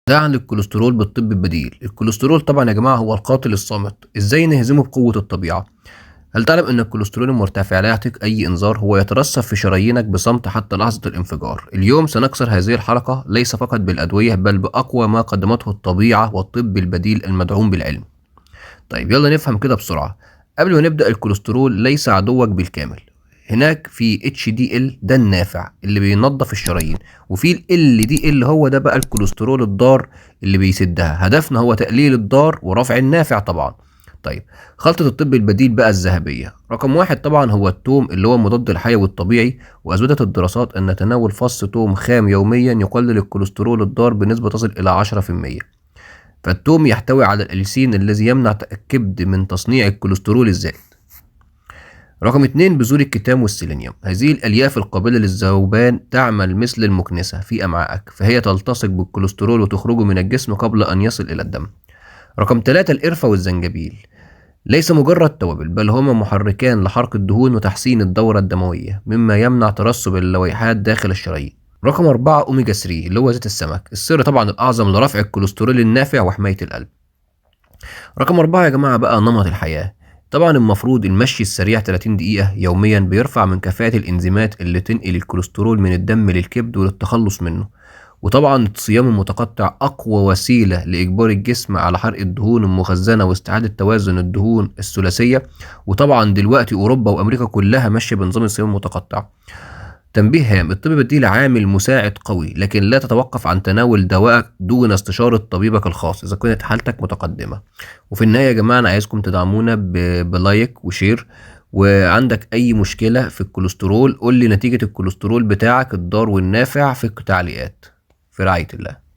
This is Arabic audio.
ده عن الكوليسترول بالطب البديل. الكوليسترول طبعا يا جماعة هو القاتل الصامت. ازاي نهزمه بقوة الطبيعة؟ هل تعلم ان الكوليسترول المرتفع لا يعطيك اي انذار؟ هو يترسب في شرايينك بصمت حتى لحظة الانفجار. اليوم سنكسر هذه الحلقة ليس فقط بالادوية بل باقوى ما قدمته الطبيعة والطب البديل المدعوم بالعلم. طيب يلا نفهم كده بسرعة. قبل ما نبدأ، الكوليسترول ليس عدوك بالكامل. هناك في HDL ده النافع اللي بينظف الشرايين، وفي ال LDL هو ده بقى الكوليسترول الضار اللي بيسدها. هدفنا هو تقليل الضار ورفع النافع طبعا. طيب، خلطة الطب البديل بقى الذهبية. رقم واحد طبعا هو التوم اللي هو المضاد الحيوي الطبيعي، وأثبتت الدراسات أن تناول فص توم خام يوميا يقلل الكوليسترول الضار بنسبة تصل إلى 10%. فالثوم يحتوي على الأليسين الذي يمنع الكبد من تصنيع الكوليسترول الزائد. رقم 2 بذور الكتان والسيلينيوم. هذه الألياف القابلة للذوبان تعمل مثل المكنسة في أمعائك، فهي تلتصق بالكوليسترول وتخرجه من الجسم قبل أن يصل إلى الدم. رقم 3 القرفة والزنجبيل. ليس مجرد توابل بل هما محركان لحرق الدهون وتحسين الدورة الدموية، مما يمنع ترسب اللويحات داخل الشرايين. رقم 4 أوميجا 3 اللي هو زيت السمك، السر طبعا الأعظم لرفع الكوليسترول النافع وحماية القلب. رقم 4 يا جماعة بقى نمط الحياة. طبعا المفروض المشي السريع 30 دقيقة يوميا بيرفع من كفاءة الإنزيمات اللي تنقل الكوليسترول من الدم للكبد وللتخلص منه. وطبعا الصيام المتقطع أقوى وسيلة لإجبار الجسم على حرق الدهون المخزنة واستعادة توازن الدهون الثلاثية. وطبعا دلوقتي أوروبا وأمريكا كلها ماشية بنظام الصيام المتقطع. تنبيه هام: الطب البديل عامل مساعد قوي، لكن لا تتوقف عن تناول دوائك دون استشارة طبيبك الخاص إذا كانت حالتك متقدمة. وفي النهاية يا جماعة أنا عايزكم تدعمونا بلايك وشير. وعندك أي مشكلة في الكوليسترول قول لي نتيجة الكوليسترول بتاعك الضار والنافع في التعليقات. في رعاية الله.